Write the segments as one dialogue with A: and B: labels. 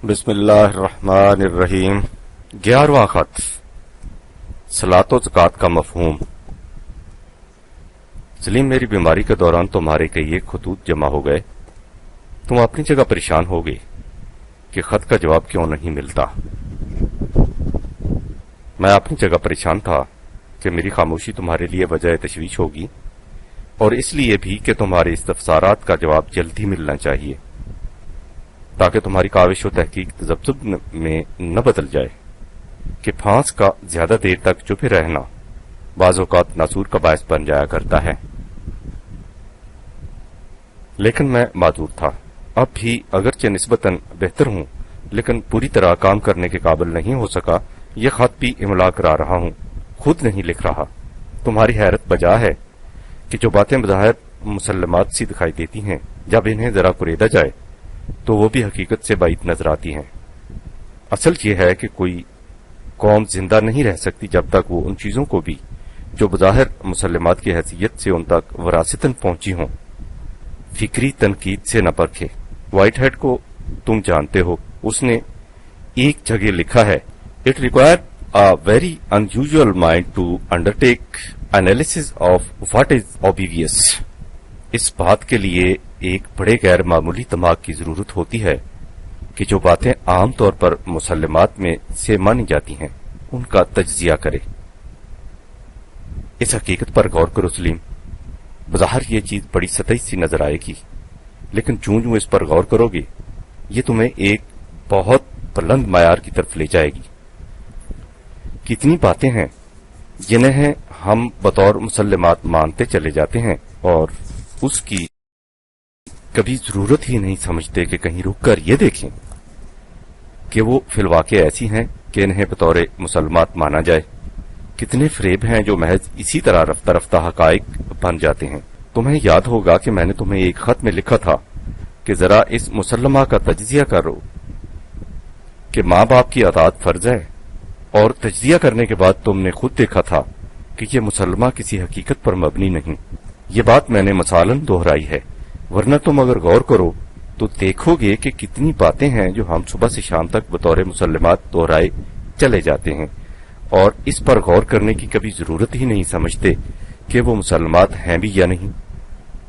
A: بسم اللہ الرحمن الرحیم۔ 11واں خط، صلاۃ و زکوٰۃ کا مفہوم۔ سلیم، میری بیماری کے دوران تمہارے کئی ایک خطوط جمع ہو گئے۔ تم اپنی جگہ پریشان ہو گئے کہ خط کا جواب کیوں نہیں ملتا۔ میں اپنی جگہ پریشان تھا کہ میری خاموشی تمہارے لیے وجہ تشویش ہوگی، اور اس لیے بھی کہ تمہارے استفسارات کا جواب جلدی ملنا چاہیے، تاکہ تمہاری کاوش و تحقیق تذبذب میں نہ بدل جائے کہ پھانس کا زیادہ دیر تک چپے رہنا بعض اوقات ناسور کا باعث بن جایا کرتا ہے۔ لیکن میں معذور تھا، اب بھی اگرچہ نسبتاً بہتر ہوں، لیکن پوری طرح کام کرنے کے قابل نہیں ہو سکا۔ یہ خط بھی املا کرا رہا ہوں، خود نہیں لکھ رہا۔ تمہاری حیرت بجا ہے کہ جو باتیں بظاہر مسلمات سی دکھائی دیتی ہیں، جب انہیں ذرا کریدا جائے تو وہ بھی حقیقت سے بعید نظر آتی ہیں۔ اصل یہ ہے کہ کوئی قوم زندہ نہیں رہ سکتی جب تک وہ ان چیزوں کو بھی جو بظاہر مسلمات کی حیثیت سے ان تک وراثتاً پہنچی ہوں فکری تنقید سے نہ پرکھے۔ وائٹ ہیڈ کو تم جانتے ہو، اس نے ایک جگہ لکھا ہے، "It required a very unusual mind to undertake analysis of what is obvious." اس بات کے لیے ایک بڑے غیر معمولی دماغ کی ضرورت ہوتی ہے کہ جو باتیں عام طور پر مسلمات میں سے مانی جاتی ہیں ان کا تجزیہ کرے۔ اس حقیقت پر غور کرو سلیم، بظاہر یہ چیز بڑی سطحی سی نظر آئے گی، لیکن چوں اس پر غور کرو گے یہ تمہیں ایک بہت بلند معیار کی طرف لے جائے گی۔ کتنی باتیں ہیں جنہیں ہم بطور مسلمات مانتے چلے جاتے ہیں اور اس کی کبھی ضرورت ہی نہیں سمجھتے کہ کہیں رک کر یہ دیکھیں کہ وہ فی الواقع ایسی ہیں کہ انہیں بطور مسلمات مانا جائے۔ کتنے فریب ہیں جو محض اسی طرح رفتہ رفتہ حقائق بن جاتے ہیں۔ تمہیں یاد ہوگا کہ میں نے تمہیں ایک خط میں لکھا تھا کہ ذرا اس مسلمہ کا تجزیہ کرو کہ ماں باپ کی اطاعت فرض ہے، اور تجزیہ کرنے کے بعد تم نے خود دیکھا تھا کہ یہ مسلمہ کسی حقیقت پر مبنی نہیں۔ یہ بات میں نے مثالاً دہرائی ہے، ورنہ تم اگر غور کرو تو دیکھو گے کہ کتنی باتیں ہیں جو ہم صبح سے شام تک بطور مسلمات دہرائے چلے جاتے ہیں، اور اس پر غور کرنے کی کبھی ضرورت ہی نہیں سمجھتے کہ وہ مسلمات ہیں بھی یا نہیں۔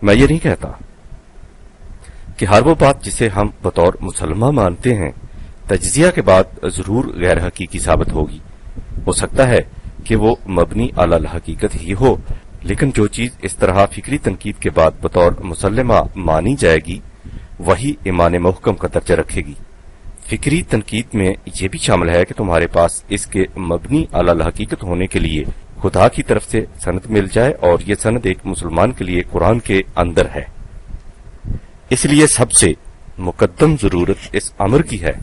A: میں یہ نہیں کہتا کہ ہر وہ بات جسے ہم بطور مسلمہ مانتے ہیں تجزیہ کے بعد ضرور غیر حقیقی ثابت ہوگی۔ ہو سکتا ہے کہ وہ مبنی علی الحقیقت ہی ہو، لیکن جو چیز اس طرح فکری تنقید کے بعد بطور مسلمہ مانی جائے گی وہی ایمان محکم کا درجہ رکھے گی۔ فکری تنقید میں یہ بھی شامل ہے کہ تمہارے پاس اس کے مبنی علی الحقیقت ہونے کے لیے خدا کی طرف سے سند مل جائے، اور یہ سند ایک مسلمان کے لیے قرآن کے اندر ہے۔ اس لیے سب سے مقدم ضرورت اس امر کی ہے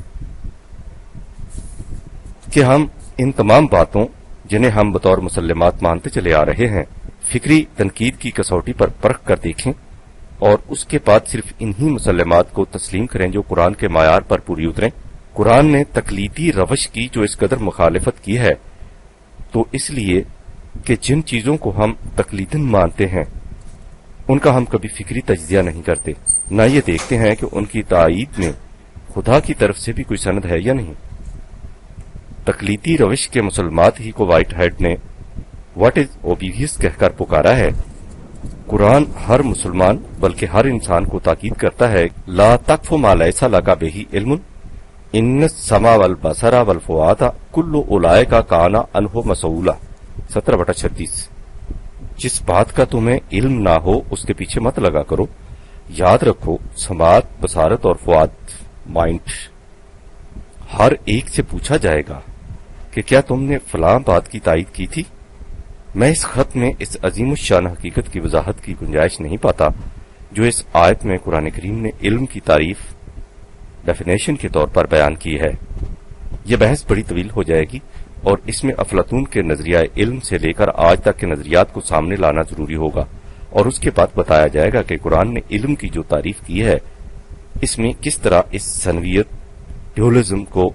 A: کہ ہم ان تمام باتوں جنہیں ہم بطور مسلمات مانتے چلے آ رہے ہیں فکری تنقید کی کسوٹی پر پرکھ کر دیکھیں، اور اس کے بعد صرف انہی مسلمات کو تسلیم کریں جو قرآن کے معیار پر پوری اتریں۔ قرآن نے تقلیدی روش کی جو اس قدر مخالفت کی ہے تو اس لیے کہ جن چیزوں کو ہم تقلیداً مانتے ہیں ان کا ہم کبھی فکری تجزیہ نہیں کرتے، نہ یہ دیکھتے ہیں کہ ان کی تائید میں خدا کی طرف سے بھی کوئی سند ہے یا نہیں۔ تقلیدی روش کے مسلمات ہی کو وائٹ ہیڈ نے واٹ از اوبیویس کہہ کر پکارا ہے۔ قرآن ہر مسلمان بلکہ ہر انسان کو تاکید کرتا ہے، لا تقف ما لیس لک بہ علم ان السمع والبصر والفؤاد کل اولئک کان عنہ مسئولا، 17/36۔ جس بات کا تمہیں علم نہ ہو اس کے پیچھے مت لگا کرو۔ یاد رکھو، سماعت، بصارت اور فؤاد، مائنڈ، ہر ایک سے پوچھا جائے گا کہ کیا تم نے فلاں بات کی تائید کی تھی۔ میں اس خط میں اس عظیم الشان حقیقت کی وضاحت کی گنجائش نہیں پاتا جو اس آیت میں قرآن کریم نے علم کی تعریف ڈیفینیشن کے طور پر بیان کی ہے۔ یہ بحث بڑی طویل ہو جائے گی، اور اس میں افلاطون کے نظریہ علم سے لے کر آج تک کے نظریات کو سامنے لانا ضروری ہوگا، اور اس کے بعد بتایا جائے گا کہ قرآن نے علم کی جو تعریف کی ہے اس میں کس طرح اس ثنویت ڈیولزم کو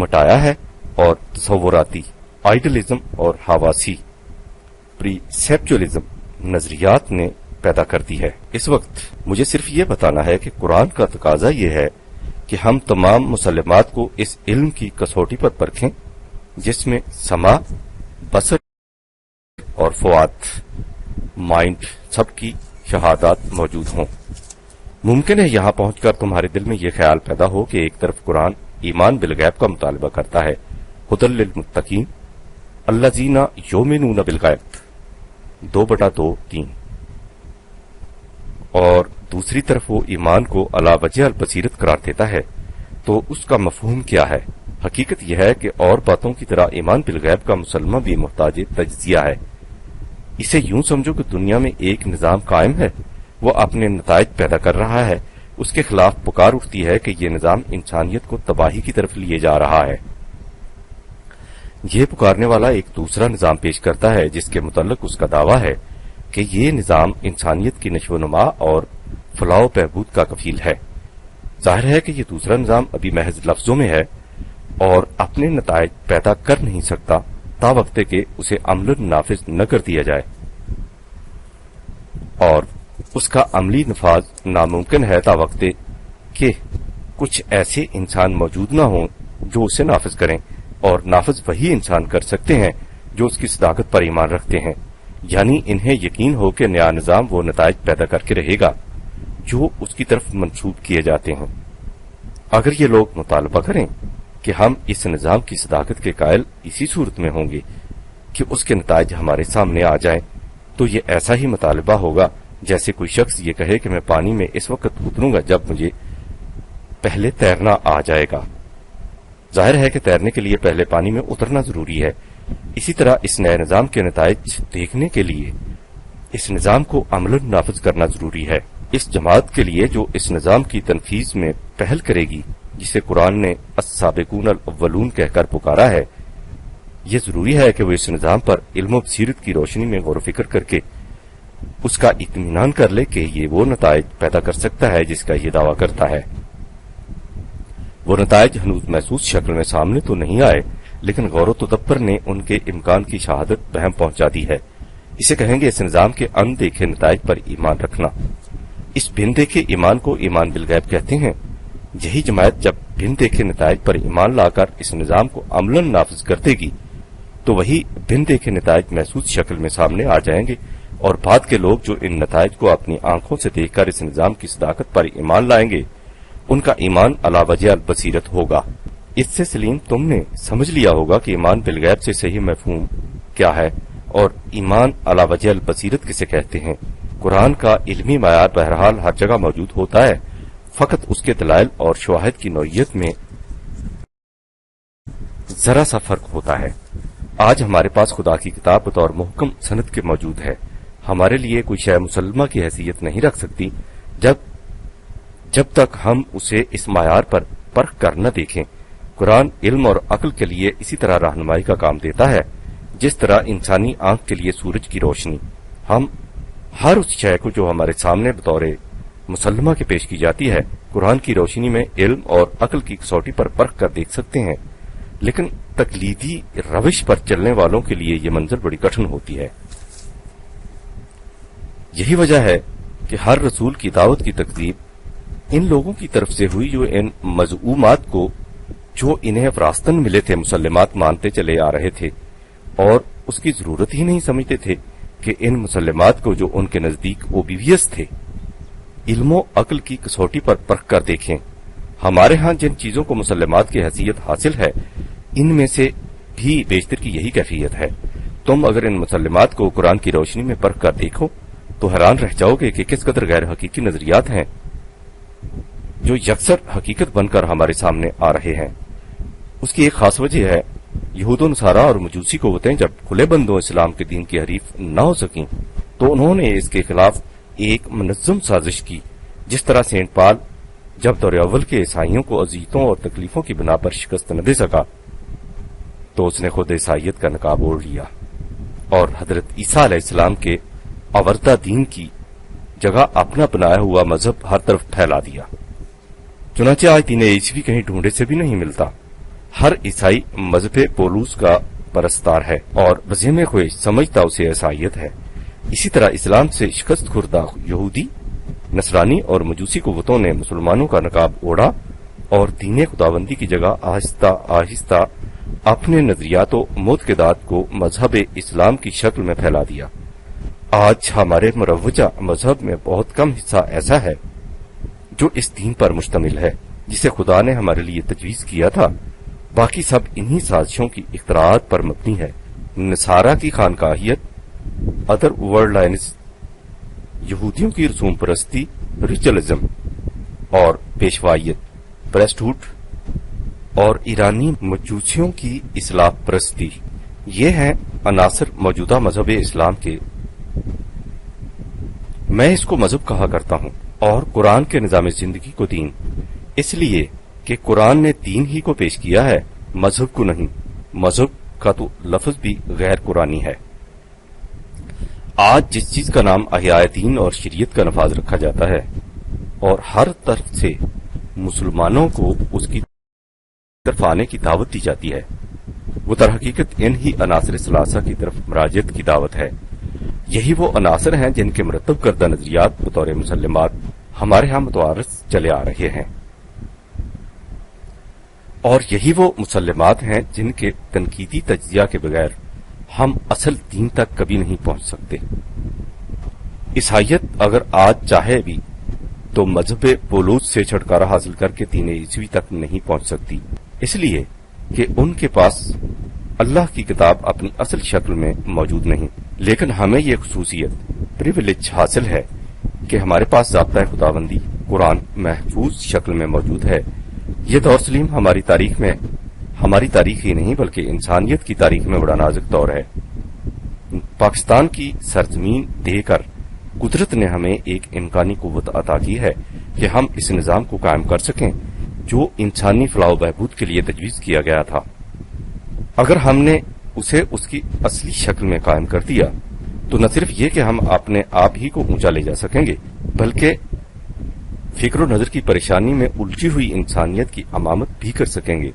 A: مٹایا ہے اور تصوراتی آئیڈلزم اور حواسی پریسیپچولزم نظریات نے پیدا کر دی ہے۔ اس وقت مجھے صرف یہ بتانا ہے کہ قرآن کا تقاضا یہ ہے کہ ہم تمام مسلمات کو اس علم کی کسوٹی پر پرکھیں جس میں سماع، بصر اور فؤاد، مائنڈ، سب کی شہادات موجود ہوں۔ ممکن ہے یہاں پہنچ کر تمہارے دل میں یہ خیال پیدا ہو کہ ایک طرف قرآن ایمان بالغیب کا مطالبہ کرتا ہے، ھدی للمتقین الذین یؤمنون بالغیب 2/2-3، اور دوسری طرف وہ ایمان کو علی وجہ البصیرت قرار دیتا ہے، تو اس کا مفہوم کیا ہے؟ حقیقت یہ ہے کہ اور باتوں کی طرح ایمان بالغیب کا مسلمہ بھی محتاج تجزیہ ہے۔ اسے یوں سمجھو کہ دنیا میں ایک نظام قائم ہے، وہ اپنے نتائج پیدا کر رہا ہے، اس کے خلاف پکار اٹھتی ہے کہ یہ نظام انسانیت کو تباہی کی طرف لیے جا رہا ہے۔ یہ پکارنے والا ایک دوسرا نظام پیش کرتا ہے جس کے متعلق اس کا دعویٰ ہے کہ یہ نظام انسانیت کی نشو و نما اور فلاح و بہبود کا کفیل ہے۔ ظاہر ہے کہ یہ دوسرا نظام ابھی محض لفظوں میں ہے اور اپنے نتائج پیدا کر نہیں سکتا تا وقت کہ اسے عملاً نافذ نہ کر دیا جائے، اور اس کا عملی نفاذ ناممکن ہے تا وقت کہ کچھ ایسے انسان موجود نہ ہوں جو اسے نافذ کریں، اور نافذ وہی انسان کر سکتے ہیں جو اس کی صداقت پر ایمان رکھتے ہیں، یعنی انہیں یقین ہو کہ نیا نظام وہ نتائج پیدا کر کے رہے گا جو اس کی طرف منسوب کیے جاتے ہیں۔ اگر یہ لوگ مطالبہ کریں کہ ہم اس نظام کی صداقت کے قائل اسی صورت میں ہوں گے کہ اس کے نتائج ہمارے سامنے آ جائیں، تو یہ ایسا ہی مطالبہ ہوگا جیسے کوئی شخص یہ کہے کہ میں پانی میں اس وقت اتروں گا جب مجھے پہلے تیرنا آ جائے گا۔ ظاہر ہے کہ تیرنے کے لیے پہلے پانی میں اترنا ضروری ہے۔ اسی طرح اس نئے نظام کے نتائج دیکھنے کے لیے اس نظام کو عملاً نافذ کرنا ضروری ہے۔ اس جماعت کے لیے جو اس نظام کی تنفیذ میں پہل کرے گی، جسے قرآن نے السابقون الاولون کہہ کر پکارا ہے، یہ ضروری ہے کہ وہ اس نظام پر علم و بصیرت کی روشنی میں غور و فکر کر کے اس کا اطمینان کر لے کہ یہ وہ نتائج پیدا کر سکتا ہے جس کا یہ دعویٰ کرتا ہے۔ وہ نتائج ہنوز محسوس شکل میں سامنے تو نہیں آئے، لیکن غور و تدبر نے ان کے امکان کی شہادت بہم پہنچا دی ہے۔ اسے کہیں گے اس نظام کے ان دیکھے نتائج پر ایمان رکھنا۔ اس بن دیکھے ایمان کو ایمان بالغیب کہتے ہیں۔ یہی جماعت جب بن دیکھے نتائج پر ایمان لا کر اس نظام کو عملاً نافذ کر دے گی تو وہی بن دیکھے نتائج محسوس شکل میں سامنے آ جائیں گے، اور بعد کے لوگ جو ان نتائج کو اپنی آنکھوں سے دیکھ کر اس نظام کی صداقت پر ایمان لائیں گے، ان کا ایمان علی وجہ البصیرت ہوگا۔ اس سے سلیم تم نے سمجھ لیا ہوگا کہ ایمان بالغیب سے صحیح مفہوم کیا ہے اور ایمان علی وجہ البصیرت کسے کہتے ہیں۔ قرآن کا علمی معیار بہرحال ہر جگہ موجود ہوتا ہے، فقط اس کے دلائل اور شواہد کی نوعیت میں ذرا سا فرق ہوتا ہے۔ آج ہمارے پاس خدا کی کتاب بطور محکم سند کے موجود ہے۔ ہمارے لیے کوئی شے مسلمہ کی حیثیت نہیں رکھ سکتی جب تک ہم اسے اس معیار پر پرکھ کر نہ دیکھیں۔ قرآن علم اور عقل کے لیے اسی طرح رہنمائی کا کام دیتا ہے جس طرح انسانی آنکھ کے لیے سورج کی روشنی۔ ہم ہر اس شے کو جو ہمارے سامنے بطور مسلمہ کے پیش کی جاتی ہے قرآن کی روشنی میں علم اور عقل کی کسوٹی پر پرکھ کر دیکھ سکتے ہیں، لیکن تقلیدی روش پر چلنے والوں کے لیے یہ منزل بڑی کٹھن ہوتی ہے۔ یہی وجہ ہے کہ ہر رسول کی دعوت کی تکذیب ان لوگوں کی طرف سے ہوئی جو ان مزعومات کو جو انہیں فراستن ملے تھے مسلمات مانتے چلے آ رہے تھے، اور اس کی ضرورت ہی نہیں سمجھتے تھے کہ ان مسلمات کو جو ان کے نزدیک اوبیویس تھے علم و عقل کی کسوٹی پر پرکھ کر دیکھیں۔ ہمارے ہاں جن چیزوں کو مسلمات کی حیثیت حاصل ہے ان میں سے بھی بیشتر کی یہی کیفیت ہے۔ تم اگر ان مسلمات کو قرآن کی روشنی میں پرکھ کر دیکھو تو حیران رہ جاؤ گے کہ کس قدر غیر حقیقی نظریات ہیں جو یکسر حقیقت بن کر ہمارے سامنے آ رہے ہیں۔ اس کی ایک خاص وجہ ہے یہود و نصارہ اور مجوسی قوتیں جب کھلے بندوں اسلام کے دین کی حریف نہ ہو سکیں تو انہوں نے اس کے خلاف ایک منظم سازش کی، جس طرح سینٹ پال جب دور اول کے عیسائیوں کو اذیتوں اور تکلیفوں کی بنا پر شکست نہ دے سکا تو اس نے خود عیسائیت کا نقاب اوڑھ لیا اور حضرت عیسیٰ علیہ السلام کے آوردہ دین کی جگہ اپنا بنایا ہوا مذہب ہر طرف پھیلا دیا۔ چنانچہ آج دین عیسوی کہیں ڈھونڈے سے بھی نہیں ملتا۔ ہر عیسائی مذہب پولوس کا پرستار ہے اور بزم خویش سمجھتا اسے عیسائیت ہے۔ اسی طرح اسلام سے شکست خوردہ یہودی، نصرانی اور مجوسی قوتوں نے مسلمانوں کا نقاب اوڑھا اور دین خداوندی کی جگہ آہستہ آہستہ اپنے نظریات و معتقدات کو مذہب اسلام کی شکل میں پھیلا دیا۔ آج ہمارے مروجہ مذہب میں بہت کم حصہ ایسا ہے جو اس دین پر مشتمل ہے جسے خدا نے ہمارے لیے تجویز کیا تھا۔ باقی سب انہی سازشوں کی اختراعات پر مبنی ہے۔ نصارہ کی خانقاہیت، ادر ورلڈ لائنز، یہودیوں کی رسوم پرستی، ریچلزم اور پیشوائیت، پریسٹہوڈ، اور ایرانی مجوسیوں کی اصلاح پرستی، یہ ہیں عناصر موجودہ مذہب اسلام کے۔ میں اس کو مذہب کہا کرتا ہوں اور قرآن کے نظام زندگی کو دین، اس لیے کہ قرآن نے دین ہی کو پیش کیا ہے، مذہب کو نہیں۔ مذہب کا تو لفظ بھی غیر قرآنی ہے۔ آج جس چیز کا نام احیاء دین اور شریعت کا نفاذ رکھا جاتا ہے اور ہر طرف سے مسلمانوں کو اس کی طرف آنے کی دعوت دی جاتی ہے، وہ در حقیقت ان ہی عناصر ثلاثہ کی طرف مراجعت کی دعوت ہے۔ یہی وہ عناصر ہیں جن کے مرتب کردہ نظریات بطور مسلمات ہمارے ہاں متوارث چلے آ رہے ہیں، اور یہی وہ مسلمات ہیں جن کے تنقیدی تجزیہ کے بغیر ہم اصل دین تک کبھی نہیں پہنچ سکتے۔ عیسائیت اگر آج چاہے بھی تو مذہب پولوس سے چھٹکارا حاصل کر کے دین عیسوی تک نہیں پہنچ سکتی، اس لیے کہ ان کے پاس اللہ کی کتاب اپنی اصل شکل میں موجود نہیں۔ لیکن ہمیں یہ خصوصیت، پریویلیج حاصل ہے کہ ہمارے پاس ضابطۂ خداوندی قرآن محفوظ شکل میں موجود ہے۔ یہ دور سلیم ہماری تاریخ ہی نہیں بلکہ انسانیت کی تاریخ میں بڑا نازک دور ہے۔ پاکستان کی سرزمین دے کر قدرت نے ہمیں ایک امکانی قوت عطا کی ہے کہ ہم اس نظام کو قائم کر سکیں جو انسانی فلاح و بہبود کے لیے تجویز کیا گیا تھا۔ اگر ہم نے اسے اس کی اصلی شکل میں قائم کر دیا تو نہ صرف یہ کہ ہم اپنے آپ ہی کو اونچا لے جا سکیں گے بلکہ فکر و نظر کی پریشانی میں الجھی ہوئی انسانیت کی امامت بھی کر سکیں گے۔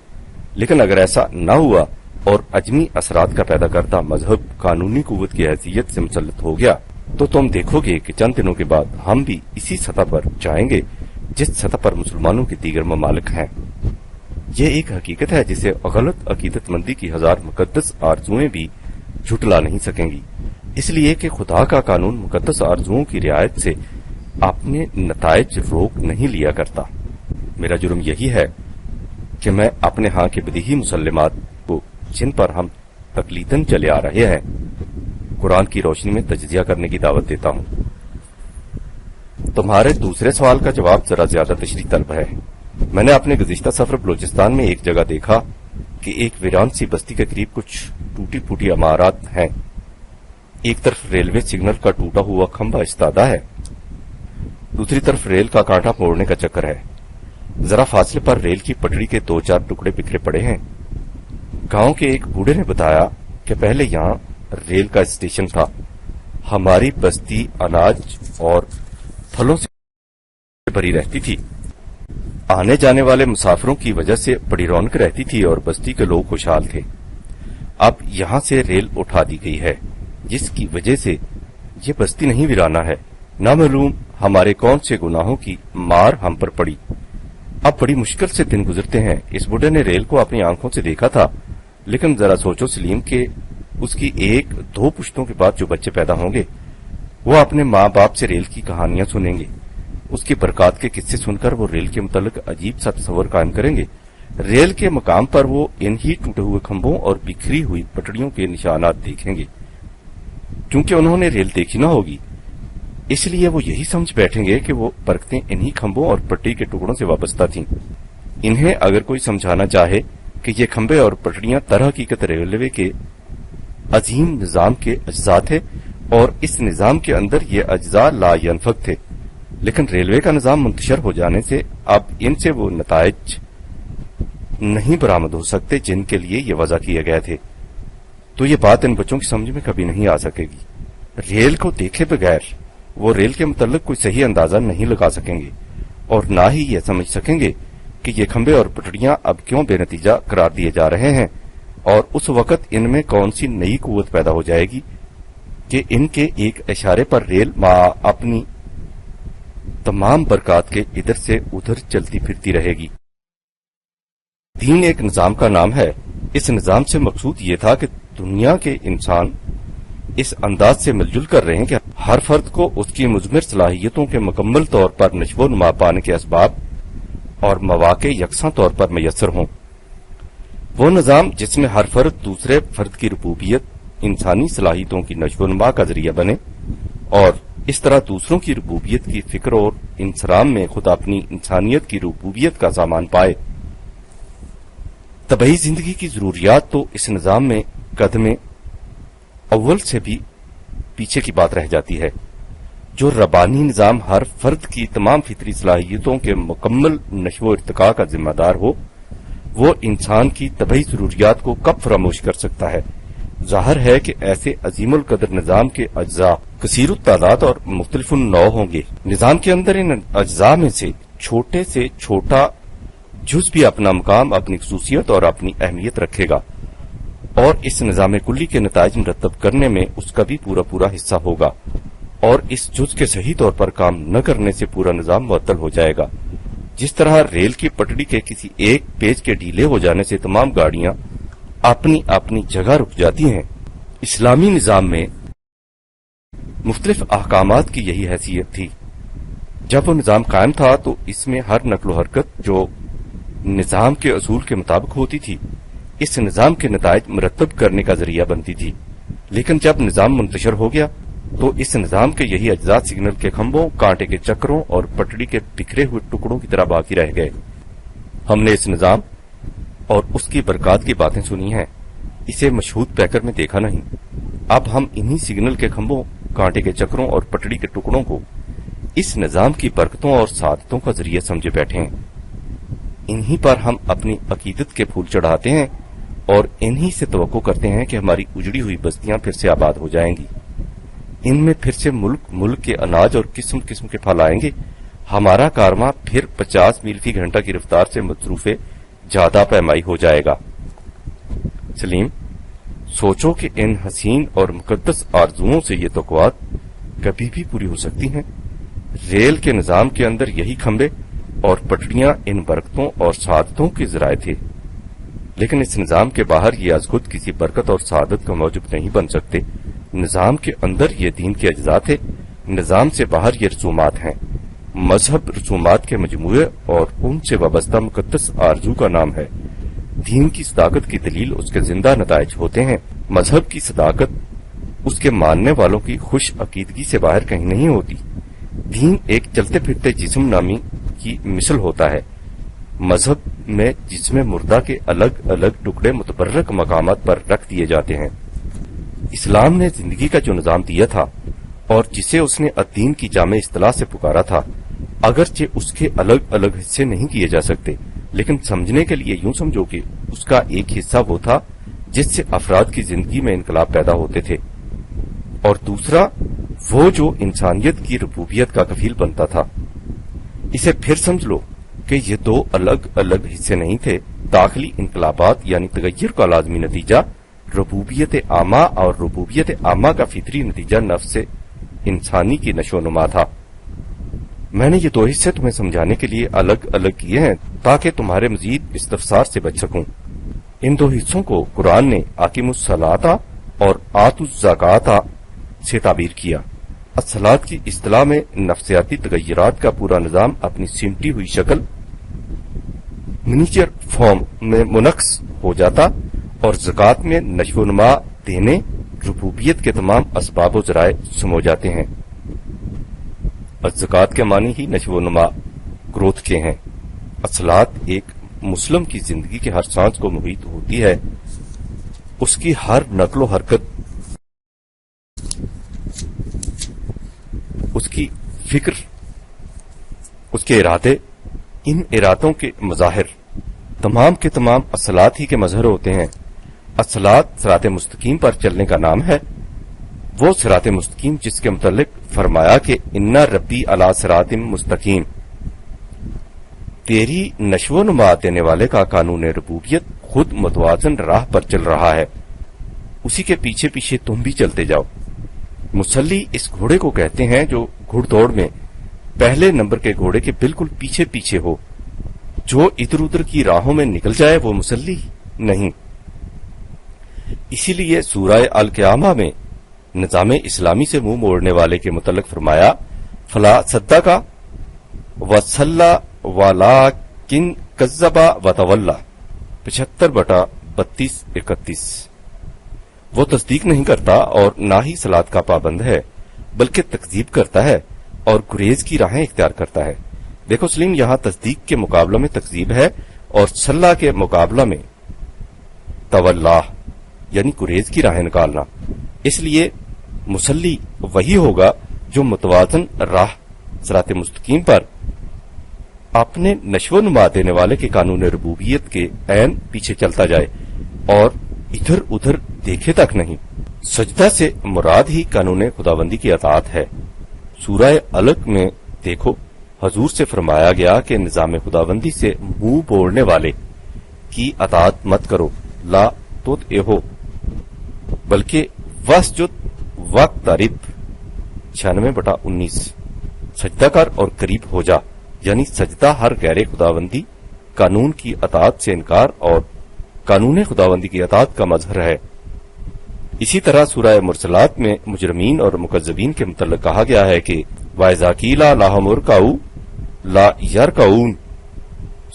A: لیکن اگر ایسا نہ ہوا اور اجمی اثرات کا پیدا کرتا مذہب قانونی قوت کی حیثیت سے مسلط ہو گیا تو تم دیکھو گے کہ چند دنوں کے بعد ہم بھی اسی سطح پر جائیں گے جس سطح پر مسلمانوں کے دیگر ممالک ہیں۔ یہ ایک حقیقت ہے جسے غلط عقیدت مندی کی ہزار مقدس آرزوئیں بھی جھٹلا نہیں سکیں گی، اس لیے کہ خدا کا قانون مقدس آرزوؤں کی رعایت سے اپنے نتائج روک نہیں لیا کرتا۔ میرا جرم یہی ہے کہ میں اپنے ہاں کے بدیہی مسلمات کو جن پر ہم تقلیداً چلے آ رہے ہیں قرآن کی روشنی میں تجزیہ کرنے کی دعوت دیتا ہوں۔ تمہارے دوسرے سوال کا جواب ذرا زیادہ تشریح طلب ہے۔ میں نے اپنے گزشتہ سفر بلوچستان میں ایک جگہ دیکھا کہ ایک ویران سی بستی کے قریب کچھ ٹوٹی پھوٹی عمارات ہیں۔ ایک طرف ریلوے سگنل کا ٹوٹا ہوا کھمبا استادہ ہے، دوسری طرف ریل کا کانٹا موڑنے کا چکر ہے۔ ذرا فاصلے پر ریل کی پٹڑی کے 2-4 ٹکڑے بکھرے پڑے ہیں۔ گاؤں کے ایک بوڑھے نے بتایا کہ پہلے یہاں ریل کا اسٹیشن تھا۔ ہماری بستی اناج اور پھلوں سے بھری رہتی تھی، آنے جانے والے مسافروں کی وجہ سے بڑی رونق رہتی تھی اور بستی کے لوگ خوشحال تھے۔ اب یہاں سے ریل اٹھا دی گئی ہے جس کی وجہ سے یہ بستی نہیں ویرانہ ہے۔ نامعلوم ہمارے کون سے گناہوں کی مار ہم پر پڑی، اب بڑی مشکل سے دن گزرتے ہیں۔ اس بوڑھے نے ریل کو اپنی آنکھوں سے دیکھا تھا، لیکن ذرا سوچو سلیم کہ اس کی 1-2 پشتوں کے بعد جو بچے پیدا ہوں گے وہ اپنے ماں باپ سے ریل کی کہانیاں سنیں گے، اس کی برکات کے قصے سن کر وہ ریل کے متعلق عجیب سا تصور قائم کریں گے۔ ریل کے مقام پر وہ انہی ٹوٹے ہوئے کھمبوں اور بکھری ہوئی پٹڑیوں کے نشانات دیکھیں گے۔ چونکہ انہوں نے ریل دیکھی نہ ہوگی اس لیے وہ یہی سمجھ بیٹھیں گے کہ وہ برکتیں انہی کھمبوں اور پٹی کے ٹکڑوں سے وابستہ تھیں۔ انہیں اگر کوئی سمجھانا چاہے کہ یہ کھمبے اور پٹڑیاں در حقیقت ریلوے کے عظیم نظام کے اجزاء تھے اور اس نظام کے اندر یہ اجزاء لا ینفک تھے، لیکن ریلوے کا نظام منتشر ہو جانے سے اب ان سے وہ نتائج نہیں برآمد ہو سکتے جن کے لیے یہ وضع کیے گئے تھے، تو یہ بات ان بچوں کی سمجھ میں کبھی نہیں آ سکے گی۔ ریل کو دیکھے بغیر وہ ریل کے متعلق کوئی صحیح اندازہ نہیں لگا سکیں گے اور نہ ہی یہ سمجھ سکیں گے کہ یہ کھمبے اور پٹڑیاں اب کیوں بے نتیجہ قرار دیے جا رہے ہیں، اور اس وقت ان میں کون سی نئی قوت پیدا ہو جائے گی کہ ان کے ایک اشارے پر ریل اپنی تمام برکات کے ادھر سے ادھر چلتی پھرتی رہے گی۔ دین ایک نظام کا نام ہے. اس نظام سے مقصود یہ تھا کہ دنیا کے انسان اس انداز سے مل جل کر رہیں کہ ہر فرد کو اس کی مضمر صلاحیتوں کے مکمل طور پر نشو و نما پانے کے اسباب اور مواقع یکساں طور پر میسر ہوں. وہ نظام جس میں ہر فرد دوسرے فرد کی ربوبیت، انسانی صلاحیتوں کی نشو و نما کا ذریعہ بنے اور اس طرح دوسروں کی ربوبیت کی فکر اور انصرام میں خود اپنی انسانیت کی ربوبیت کا سامان پائے. طبعی زندگی کی ضروریات تو اس نظام میں قدم اول سے بھی پیچھے کی بات رہ جاتی ہے. جو ربانی نظام ہر فرد کی تمام فطری صلاحیتوں کے مکمل نشو و ارتقاء کا ذمہ دار ہو، وہ انسان کی طبعی ضروریات کو کب فراموش کر سکتا ہے؟ ظاہر ہے کہ ایسے عظیم القدر نظام کے اجزاء کثیر التعداد اور مختلف النوع ہوں گے. نظام کے اندر ان اجزاء میں سے چھوٹا جز بھی اپنا مقام، اپنی خصوصیت اور اپنی اہمیت رکھے گا اور اس نظام کلی کے نتائج مرتب کرنے میں اس کا بھی پورا حصہ ہوگا، اور اس جز کے صحیح طور پر کام نہ کرنے سے پورا نظام معطل ہو جائے گا. جس طرح ریل کی پٹڑی کے کسی ایک پیج کے ڈھیلے ہو جانے سے تمام گاڑیاں اپنی جگہ رک جاتی ہیں، اسلامی نظام میں مختلف احکامات کی یہی حیثیت تھی. جب وہ نظام قائم تھا تو اس میں ہر نقل و حرکت جو نظام کے اصول کے مطابق ہوتی تھی اس نظام کے نتائج مرتب کرنے کا ذریعہ بنتی تھی. لیکن جب نظام منتشر ہو گیا تو اس نظام کے یہی اجزاء سگنل کے کھمبوں، کانٹے کے چکروں اور پٹڑی کے بکھرے ہوئے ٹکڑوں کی طرح باقی رہ گئے. ہم نے اس نظام اور اس کی برکات کی باتیں سنی ہیں، اسے مشہود پیکر میں دیکھا نہیں. اب ہم انہی سگنل کے کھمبوں، کانٹے کے چکروں اور پٹڑی کے ٹکڑوں کو اس نظام کی برکتوں اور سعادتوں کا ذریعہ سمجھے بیٹھے ہیں. انہی پر ہم اپنی عقیدت کے پھول چڑھاتے ہیں اور انہی سے توقع کرتے ہیں کہ ہماری اجڑی ہوئی بستیاں پھر سے آباد ہو جائیں گی، ان میں پھر سے ملک کے اناج اور قسم قسم کے پھل آئیں گے، ہمارا کارواں پھر 50 میل فی گھنٹہ کی رفتار سے مصروف جادہ پیمائی ہو جائے گا. سلیم، سوچو کہ ان حسین اور مقدس آرزوؤں سے یہ توقعات کبھی بھی پوری ہو سکتی ہیں. ریل کے نظام کے اندر یہی کھمبے اور پٹڑیاں ان برکتوں اور سعادتوں کے ذرائع تھے، لیکن اس نظام کے باہر یہ از خود کسی برکت اور سعادت کا موجب نہیں بن سکتے. نظام کے اندر یہ دین کے اجزاء تھے، نظام سے باہر یہ رسومات ہیں. مذہب رسومات کے مجموعے اور ان سے وابستہ مقدس آرزو کا نام ہے. دین کی صداقت کی دلیل اس کے زندہ نتائج ہوتے ہیں. مذہب کی صداقت اس کے ماننے والوں کی خوش عقیدگی سے باہر کہیں نہیں ہوتی. دین ایک چلتے پھرتے جسم نامی کی مثل ہوتا ہے. مذہب میں جسم مردہ کے الگ الگ ٹکڑے متبرک مقامات پر رکھ دیے جاتے ہیں. اسلام نے زندگی کا جو نظام دیا تھا اور جسے اس نے الدین کی جامع اصطلاح سے پکارا تھا، اگرچہ اس کے الگ الگ حصے نہیں کیے جا سکتے، لیکن سمجھنے کے لیے یوں سمجھو کہ اس کا ایک حصہ وہ تھا جس سے افراد کی زندگی میں انقلاب پیدا ہوتے تھے، اور دوسرا وہ جو انسانیت کی ربوبیت کا کفیل بنتا تھا. اسے پھر سمجھ لو کہ یہ دو الگ الگ حصے نہیں تھے. داخلی انقلابات یعنی تغیر کا لازمی نتیجہ ربوبیت عامہ اور ربوبیت عامہ کا فطری نتیجہ نفس انسانی کی نشو و نما تھا. میں نے یہ دو حصے تمہیں سمجھانے کے لیے الگ الگ کیے ہیں تاکہ تمہارے مزید استفسار سے بچ سکوں. ان دو حصوں کو قرآن نے اقیموا الصلاۃ اور آتوا الزکوٰۃ سے تعبیر کیا. الصلاۃ کی اصطلاح میں نفسیاتی تغیرات کا پورا نظام اپنی سمٹی ہوئی شکل منیچر فارم میں منعکس ہو جاتا اور زکوٰۃ میں نشو و نما دینے ربوبیت کے تمام اسباب و ذرائع سمو جاتے ہیں. الزکوٰۃ کے معنی ہی نشو و نما، گروتھ کے ہیں. الصلاۃ ایک مسلم کی زندگی کے ہر سانس کو محیط ہوتی ہے، اس کی ہر نقل و حرکت، اس کی فکر، اس کے ارادے، ان ارادوں کے مظاہر تمام کے تمام الصلاۃ ہی کے مظہر ہوتے ہیں. الصلاۃ صراط مستقیم پر چلنے کا نام ہے، وہ صراط مستقیم جس کے متعلق فرمایا کہ ان ربی علی صراط مستقیم. تیری نشو و نما دینے والے کا قانون ربوبیت خود متوازن راہ پر چل رہا ہے، اسی کے پیچھے پیچھے تم بھی چلتے جاؤ. مسلی اس گھوڑے کو کہتے ہیں جو گھڑ دوڑ میں پہلے نمبر کے گھوڑے کے بالکل پیچھے پیچھے ہو جو ادھر ادھر کی راہوں میں نکل جائے وہ مسلی نہیں۔ اسی لیے سورہ القیامہ میں نظام اسلامی سے منہ موڑنے والے کے متعلق فرمایا فلا صدق وصلی ولکن کذب وتولی 75/32-31۔ وہ تصدیق نہیں کرتا اور نہ ہی صلاۃ کا پابند ہے بلکہ تکذیب کرتا ہے اور گریز کی راہیں اختیار کرتا ہے۔ دیکھو سلیم، یہاں تصدیق کے مقابلہ میں تکذیب ہے اور صلاح کے مقابلہ میں تولا یعنی گریز کی راہیں نکالنا۔ اس لیے مسلی وہی ہوگا جو متوازن راہ صراط مستقیم پر اپنے نشو و نما دینے والے کے قانون ربوبیت کے عین پیچھے چلتا جائے اور ادھر ادھر دیکھے تک نہیں۔ سجدہ سے مراد ہی قانون خداوندی کی اطاعت ہے۔ سورہ علق میں دیکھو حضور سے فرمایا گیا کہ نظام خداوندی سے منہ موڑنے والے کی اطاعت مت کرو، لا تطعہ بلکہ واسجد واقترب 96/19 سجدہ کر اور قریب ہو جا، یعنی سجدہ ہر غیر خداوندی قانون کی اطاعت سے انکار اور قانون خداوندی کی اطاعت کا مظہر ہے۔ اسی طرح سورہ مرسلات میں مجرمین اور مکذبین کے متعلق کہا گیا ہے کہ وَإِذَا قِيلَ لَهُمُ ارْكَعُوا لَا يَرْكَعُونَ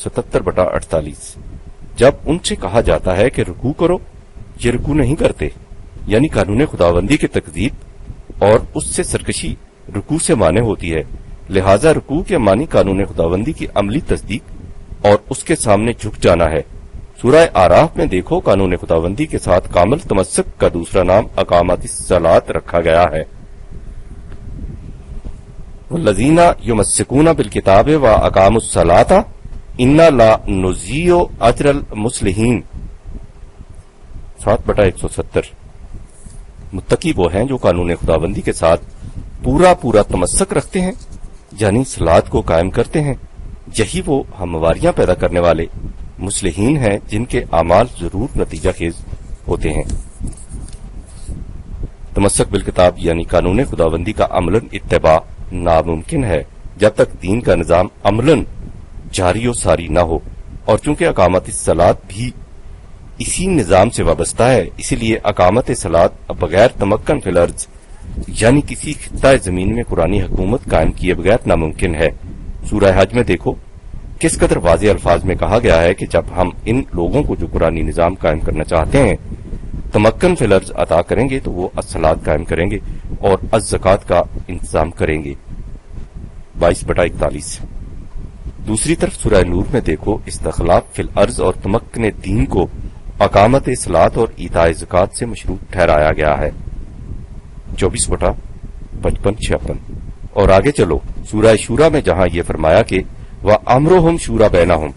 A: 77/48۔ جب ان سے کہا جاتا ہے کہ رکوع کرو، یہ رکوع نہیں کرتے، یعنی قانون خداوندی کی تکذیب اور اس سے سرکشی رکوع سے مانے ہوتی ہے۔ لہذا رکوع کے معنی قانون خداوندی کی عملی تصدیق اور اس کے سامنے جھک جانا ہے۔ سورہ آراف میں دیکھو قانون خداوندی کے ساتھ کامل تمسک کا دوسرا نام اقامت الصلاۃ رکھا گیا ہے۔ والذین یمسکون بالکتاب واقاموا الصلاۃ انا لا نضیع اجر المصلحین 7/170۔ متقی وہ ہیں جو قانون خداوندی کے ساتھ پورا تمسک رکھتے ہیں، یعنی صلاۃ کو قائم کرتے ہیں۔ یہی وہ ہمواریاں پیدا کرنے والے مصلحین ہیں جن کے اعمال ضرور نتیجہ خیز ہوتے ہیں۔ تمسک بالکتاب یعنی قانون خداوندی کا عملاً اتباع ناممکن ہے جب تک دین کا نظام عملاً جاری و ساری نہ ہو، اور چونکہ اقامت الصلاۃ بھی اسی نظام سے وابستہ ہے، اسی لیے اقامت صلاۃ بغیر تمکن فی الارض یعنی کسی خطہ زمین میں قرآنی حکومت قائم کیے بغیر ناممکن ہے۔ سورہ حج میں دیکھو کس قدر واضح الفاظ میں کہا گیا ہے کہ جب ہم ان لوگوں کو جو قرآنی نظام قائم کرنا چاہتے ہیں تمکن فی الارض عطا کریں گے تو وہ الصلاۃ قائم کریں گے اور الزکوٰۃ کا انتظام کریں گے 22/41۔ دوسری طرف سورہ نور میں دیکھو استخلاف فی الارض اور تمکن دین کو اقامت صلاۃ اور ایتاء زکوٰۃ سے مشروط ٹھہرایا گیا ہے 24/55-56۔ اور آگے چلو سورہ شورا میں جہاں یہ فرمایا کہ وَأَمْرُهُمْ شُورَى بَيْنَهُمْ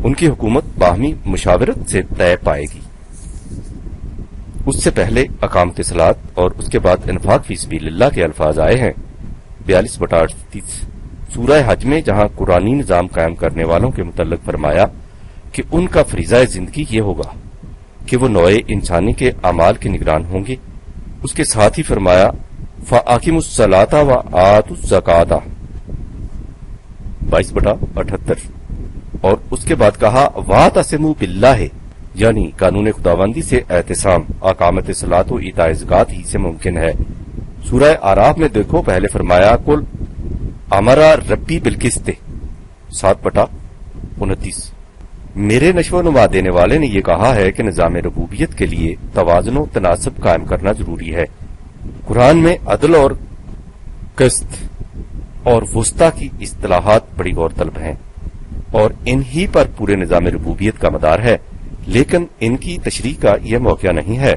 A: ان کی حکومت باہمی مشاورت سے طے پائے گی۔ اس سے پہلے اقامت صلاۃ اور اس کے بعد انفاق فی سبیل اللہ کے الفاظ آئے ہیں 42/38۔ سورہ حج میں جہاں قرآنی نظام قائم کرنے والوں کے متعلق فرمایا کہ ان کا فریضہ زندگی یہ ہوگا کہ وہ نوع انسانی کے اعمال کے نگران ہوں گے، اس کے ساتھ ہی فرمایا فَأَقِیمُوا الصَّلَاةَ وَآتُوا الزَّکَاةَ 22/78۔ اور اس کے بعد کہا وَاعْتَصِمُوا بِاللَّهِ یعنی قانون خداوندی سے اعتصام اقامت صلاۃ و ایتاء زکوٰۃ ہی سے ممکن ہے۔ سورہ آراف میں دیکھو پہلے فرمایا قل امر ربی بالقسط 7/29۔ میرے نشو و نما دینے والے نے یہ کہا ہے کہ نظام ربوبیت کے لیے توازن و تناسب قائم کرنا ضروری ہے۔ قرآن میں عدل اور قسط اور وسطی کی اصطلاحات بڑی غور طلب ہیں اور انہی پر پورے نظام ربوبیت کا مدار ہے، لیکن ان کی تشریح کا یہ موقع نہیں ہے۔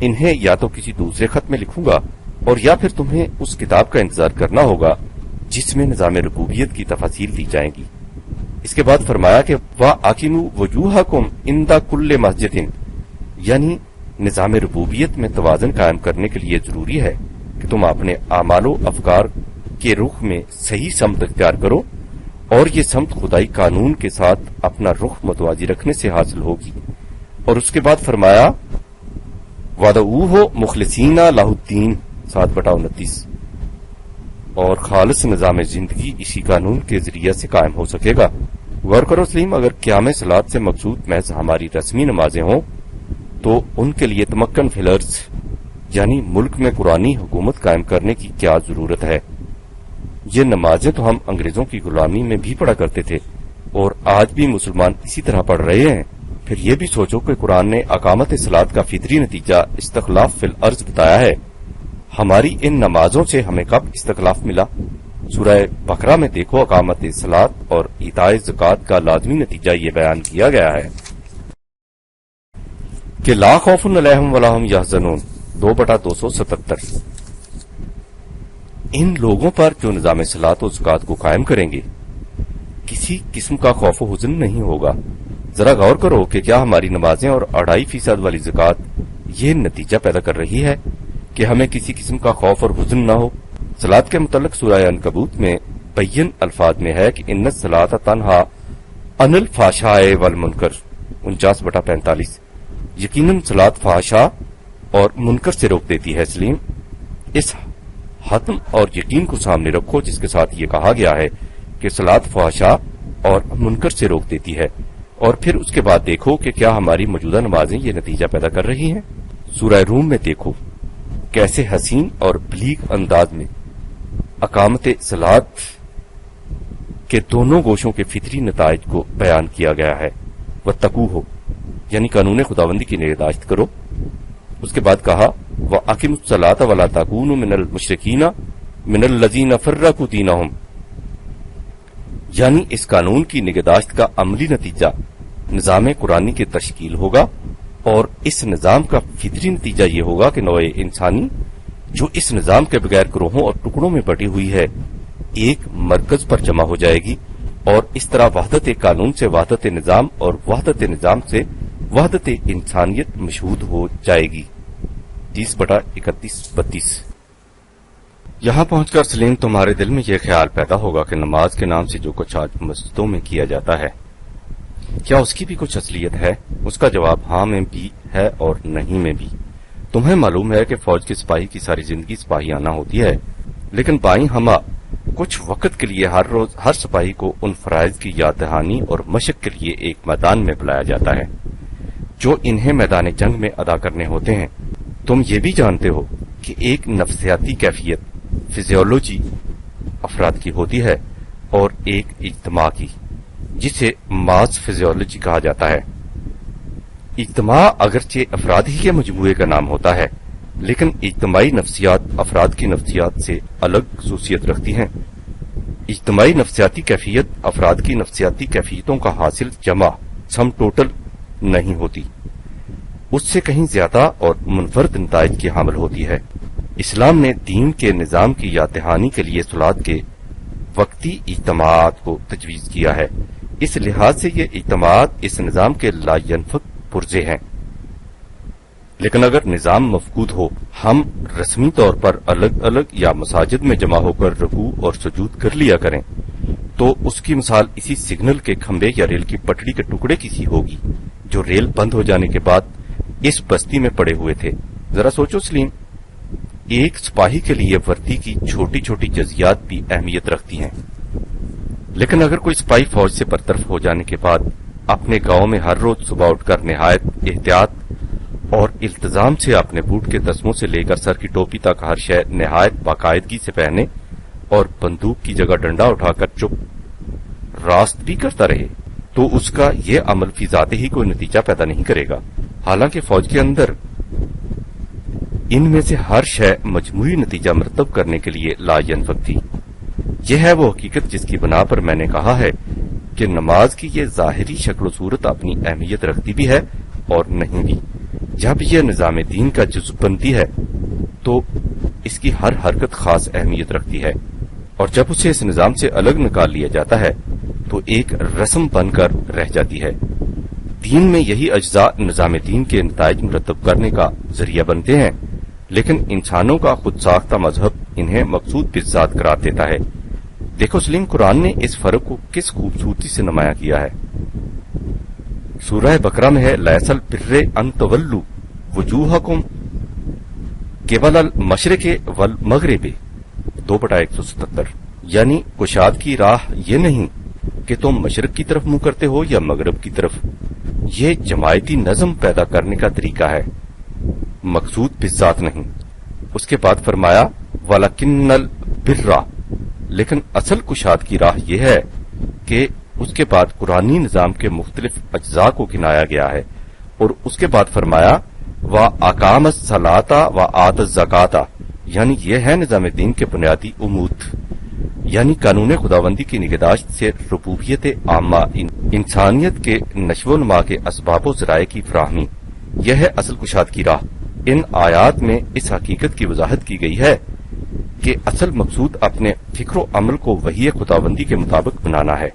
A: انہیں یا تو کسی دوسرے خط میں لکھوں گا اور یا پھر تمہیں اس کتاب کا انتظار کرنا ہوگا جس میں نظام ربوبیت کی تفاصیل دی جائیں گی۔ اس کے بعد فرمایا کہ وَأَقِیمُوا وُجُوهَکُمْ عِنْدَ کُلِّ مَسْجِدٍ یعنی نظام ربوبیت میں توازن قائم کرنے کے لیے ضروری ہے کہ تم اپنے اعمال و افکار کے رخ میں صحیح سمت اختیار کرو، اور یہ سمت خدائی قانون کے ساتھ اپنا رخ متوازی رکھنے سے حاصل ہوگی۔ اور اس کے بعد فرمایا وَادْعُوهُ مُخْلِصِینَ لَهُ الدِّینَ 7/29۔ اور خالص نظام زندگی اسی قانون کے ذریعے سے قائم ہو سکے گا۔ غور کرو سلیم، اگر قیام صلاۃ سے مقصود محض ہماری رسمی نمازیں ہوں تو ان کے لیے تمکن فی الارض یعنی ملک میں قرآنی حکومت قائم کرنے کی کیا ضرورت ہے؟ یہ نمازیں تو ہم انگریزوں کی غلامی میں بھی پڑھا کرتے تھے اور آج بھی مسلمان اسی طرح پڑھ رہے ہیں۔ پھر یہ بھی سوچو کہ قرآن نے اقامت صلاۃ کا فطری نتیجہ استخلاف فی الارض بتایا ہے۔ ہماری ان نمازوں سے ہمیں کب استخلاف ملا؟ سورہ بقرہ میں دیکھو، اقامت صلاۃ اور ایتاء زکوٰۃ کا لازمی نتیجہ یہ بیان کیا گیا ہے کہ لا خوف علیہم ولا ہم یحزنون 2/277۔ ان لوگوں پر جو نظام صلاۃ و زکوٰۃ کو قائم کریں گے کسی قسم کا خوف و حزن نہیں ہوگا۔ ذرا غور کرو کہ کیا ہماری نمازیں اور 2.5% والی زکوٰۃ یہ نتیجہ پیدا کر رہی ہے کہ ہمیں کسی قسم کا خوف اور حزن نہ ہو؟ صلاۃ کے متعلق سورہ عنکبوت میں بین الفاظ میں ہے کہ ان الصلاۃ تنہا عن الفحشاء والمنکر 49/45۔ یقیناً صلاۃ فحشاء اور منکر سے روک دیتی ہے۔ سلیم، اس حتم اور یقین کو سامنے رکھو جس کے ساتھ یہ کہا گیا ہے کہ صلاۃ فحشاء اور منکر سے روک دیتی ہے، اور پھر اس کے بعد دیکھو کہ کیا ہماری موجودہ نمازیں یہ نتیجہ پیدا کر رہی ہیں۔ سورہ روم میں دیکھو کیسے حسین اور بلیغ انداز میں اقامت صلاۃ کے دونوں گوشوں کے فطری نتائج کو بیان کیا گیا ہے۔ واتقوہ یعنی قانون خداوندی کی نگہداشت کرو۔ اس کے بعد کہا وَأَقِمُوا الصَّلَاةَ وَلَا تَكُونُوا مِنَ الْمُشْرِكِينَ مِنَ الَّذِينَ فَرَّقُوا دِينَهُمْ، یعنی اس قانون کی نگہداشت کا عملی نتیجہ نظام قرآنی کی تشکیل ہوگا، اور اس نظام کا فطری نتیجہ یہ ہوگا کہ نوع انسانی جو اس نظام کے بغیر گروہوں اور ٹکڑوں میں بٹی ہوئی ہے ایک مرکز پر جمع ہو جائے گی، اور اس طرح وحدت قانون سے وحدت نظام اور وحدت نظام سے وحدت انسانیت مشہود ہو جائے گی۔ 30/31-32۔ یہاں پہنچ کر سلیم تمہارے دل میں یہ خیال پیدا ہوگا کہ نماز کے نام سے جو کچھ آج مسجدوں میں کیا جاتا ہے کیا اس کی بھی کچھ اصلیت ہے؟ اس کا جواب ہاں میں بھی ہے اور نہیں میں بھی۔ تمہیں معلوم ہے کہ فوج کے سپاہی کی ساری زندگی سپاہیانہ ہوتی ہے، لیکن بائیں ہمہ کچھ وقت کے لیے ہر روز ہر سپاہی کو ان فرائض کی یاد دہانی اور مشق کے لیے ایک میدان میں بلایا جاتا ہے جو انہیں میدان جنگ میں ادا کرنے ہوتے ہیں۔ تم یہ بھی جانتے ہو کہ ایک نفسیاتی کیفیت فزیولوجی افراد کی ہوتی ہے اور ایک اجتماع کی جسے ماس فزیولوجی کہا جاتا ہے۔ اجتماع اگرچہ افراد ہی کے مجموعے کا نام ہوتا ہے، لیکن اجتماعی نفسیات افراد کی نفسیات سے الگ خصوصیت رکھتی ہیں۔ اجتماعی نفسیاتی کیفیت افراد کی نفسیاتی کیفیتوں کا حاصل جمع سم ٹوٹل نہیں ہوتی، اس سے کہیں زیادہ اور منفرد نتائج کی حامل ہوتی ہے۔ اسلام نے دین کے نظام کی یاد دہانی کے لیے صلاۃ کے وقتی اجتماعات کو تجویز کیا ہے۔ اس لحاظ سے یہ اجتماعات اس نظام کے لا ینفک پرزے ہیں، لیکن اگر نظام مفقود ہو، ہم رسمی طور پر الگ الگ یا مساجد میں جمع ہو کر رکوع اور سجود کر لیا کریں تو اس کی مثال اسی سگنل کے کھمبے یا ریل کی پٹڑی کے ٹکڑے کی سی ہوگی جو ریل بند ہو جانے کے بعد اس بستی میں پڑے ہوئے تھے۔ ذرا سوچو سلیم، ایک سپاہی کے لیے وردی کی چھوٹی چھوٹی جزیات بھی اہمیت رکھتی ہیں، لیکن اگر کوئی سپاہی فوج سے برطرف ہو جانے کے بعد اپنے گاؤں میں ہر روز صبح اٹھ کر نہایت احتیاط اور التزام سے اپنے بوٹ کے تسموں سے لے کر سر کی ٹوپی تک ہر شے نہایت باقاعدگی سے پہنے اور بندوق کی جگہ ڈنڈا اٹھا کر چپ راست بھی کرتا رہے تو اس کا یہ عمل فی ذاتے ہی کوئی نتیجہ پیدا نہیں کرے گا، حالانکہ فوج کے اندر ان میں سے ہر شے مجموعی نتیجہ مرتب کرنے کے لیے لا ینفک تھی۔ یہ ہے وہ حقیقت جس کی بنا پر میں نے کہا ہے کہ نماز کی یہ ظاہری شکل و صورت اپنی اہمیت رکھتی بھی ہے اور نہیں بھی۔ جب یہ نظام دین کا جزو بنتی ہے تو اس کی ہر حرکت خاص اہمیت رکھتی ہے، اور جب اسے اس نظام سے الگ نکال لیا جاتا ہے تو ایک رسم بن کر رہ جاتی ہے۔ دین میں یہی اجزاء نظام دین کے نتائج مرتب کرنے کا ذریعہ بنتے ہیں، لیکن انسانوں کا خود ساختہ مذہب انہیں مقصود بذات قرار دیتا ہے۔ دیکھو سلیم، قرآن نے اس فرق کو کس خوبصورتی سے نمایاں کیا ہے۔ سورہ بقرہ میں ہے لیس البر ان تولوا وجوہکم قبل المشرق والمغرب 2/177، یعنی کشاد کی راہ یہ نہیں کہ تم مشرق کی طرف منہ کرتے ہو یا مغرب کی طرف. یہ جماعتی نظم پیدا کرنے کا طریقہ ہے، مقصود بالذات نہیں. اس کے بعد فرمایا وَلَكِنَّ الْبِرَّ، لیکن اصل کشاد کی راہ یہ ہے کہ اس کے بعد قرآنی نظام کے مختلف اجزاء کو گنایا گیا ہے، اور اس کے بعد فرمایا وَأَقَامَ الصَّلَاةَ وَآتَ الزَّكَاةَ، یعنی یہ ہے نظام دین کے بنیادی امود، یعنی قانون خداوندی کی نگہداشت سے ربوبیت عامہ، انسانیت کے نشو و نما کے اسباب و ذرائع کی فراہمی. یہ ہے اصل کشاد کی راہ. ان آیات میں اس حقیقت کی وضاحت کی گئی ہے کہ اصل مقصود اپنے فکر و عمل کو وحی خداوندی کے مطابق بنانا ہے،